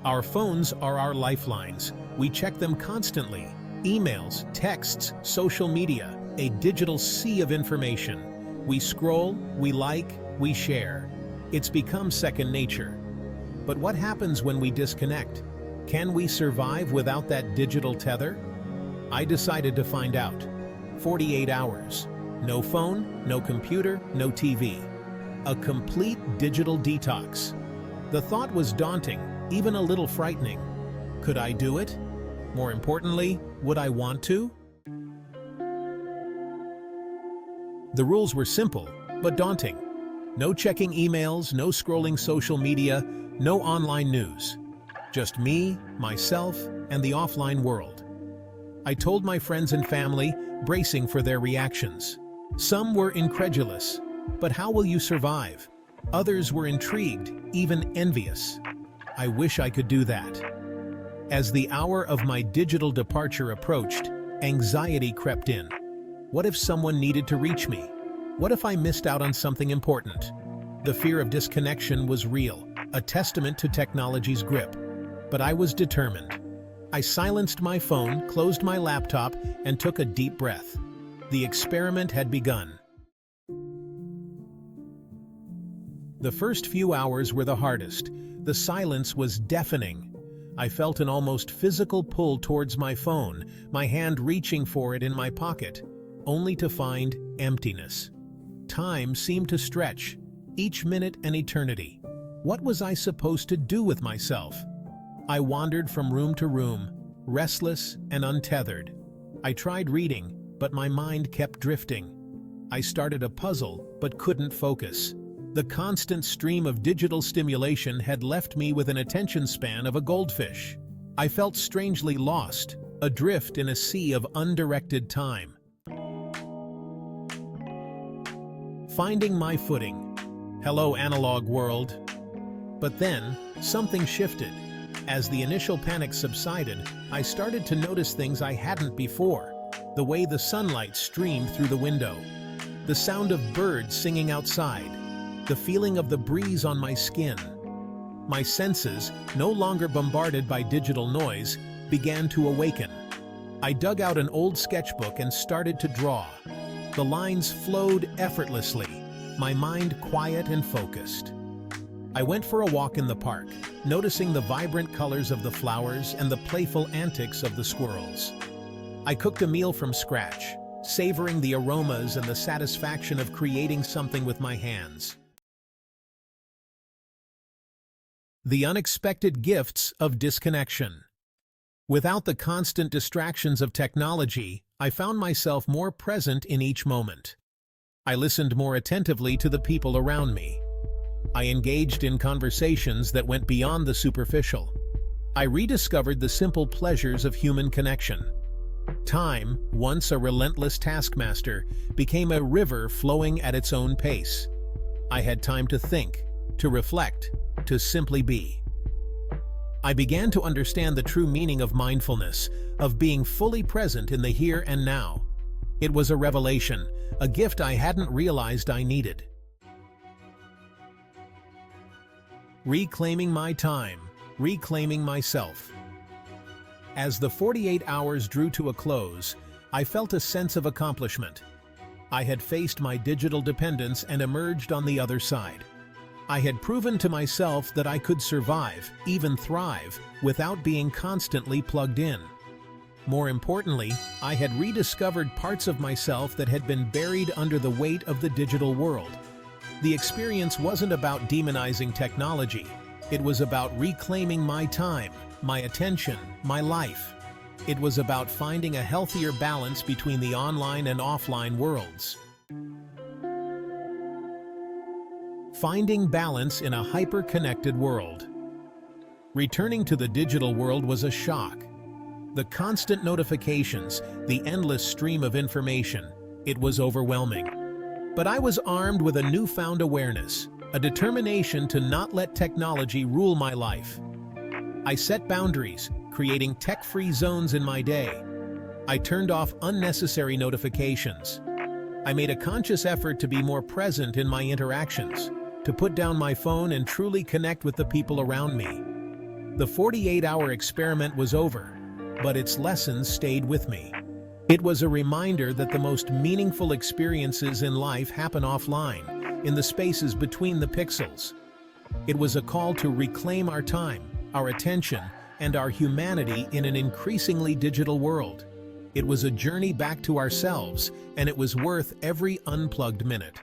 Our phones are our lifelines. We check them constantly. Emails, texts, social media, a digital sea of information. We scroll, we like, we share. It's become second nature. But what happens when we disconnect? Can we survive without that digital tether? I decided to find out. 48 hours. No phone, no computer, no TV. A complete digital detox. The thought was daunting, even a little frightening. Could I do it? More importantly, would I want to? The rules were simple, but daunting. No checking emails, no scrolling social media, no online news. Just me, myself, and the offline world. I told my friends and family, bracing for their reactions. Some were incredulous, but how will you survive? Others were intrigued, even envious. I wish I could do that. As the hour of my digital departure approached, anxiety crept in. What if someone needed to reach me? What if I missed out on something important? The fear of disconnection was real, a testament to technology's grip. But I was determined. I silenced my phone, closed my laptop, and took a deep breath. The experiment had begun. The first few hours were the hardest. The silence was deafening. I felt an almost physical pull towards my phone, my hand reaching for it in my pocket, only to find emptiness. Time seemed to stretch, each minute an eternity. What was I supposed to do with myself? I wandered from room to room, restless and untethered. I tried reading, but my mind kept drifting. I started a puzzle, but couldn't focus. The constant stream of digital stimulation had left me with an attention span of a goldfish. I felt strangely lost, adrift in a sea of undirected time. Finding my footing. Hello, analog world. But then, something shifted. As the initial panic subsided, I started to notice things I hadn't before. The way the sunlight streamed through the window. The sound of birds singing outside. The feeling of the breeze on my skin. My senses, no longer bombarded by digital noise, began to awaken. I dug out an old sketchbook and started to draw. The lines flowed effortlessly, my mind quiet and focused. I went for a walk in the park, noticing the vibrant colors of the flowers and the playful antics of the squirrels. I cooked a meal from scratch, savoring the aromas and the satisfaction of creating something with my hands. The unexpected gifts of disconnection. Without the constant distractions of technology, I found myself more present in each moment. I listened more attentively to the people around me. I engaged in conversations that went beyond the superficial. I rediscovered the simple pleasures of human connection. Time, once a relentless taskmaster, became a river flowing at its own pace. I had time to think, to reflect, to simply be. I began to understand the true meaning of mindfulness, of being fully present in the here and now. It was a revelation, a gift I hadn't realized I needed. Reclaiming my time, reclaiming myself. As the 48 hours drew to a close, I felt a sense of accomplishment. I had faced my digital dependence and emerged on the other side. I had proven to myself that I could survive, even thrive, without being constantly plugged in. More importantly, I had rediscovered parts of myself that had been buried under the weight of the digital world. The experience wasn't about demonizing technology. It was about reclaiming my time, my attention, my life. It was about finding a healthier balance between the online and offline worlds. Finding balance in a hyper-connected world. Returning to the digital world was a shock. The constant notifications, the endless stream of information, it was overwhelming. But I was armed with a newfound awareness, a determination to not let technology rule my life. I set boundaries, creating tech-free zones in my day. I turned off unnecessary notifications. I made a conscious effort to be more present in my interactions, to put down my phone and truly connect with the people around me. The 48-hour experiment was over, but its lessons stayed with me. It was a reminder that the most meaningful experiences in life happen offline, in the spaces between the pixels. It was a call to reclaim our time, our attention, and our humanity in an increasingly digital world. It was a journey back to ourselves, and it was worth every unplugged minute.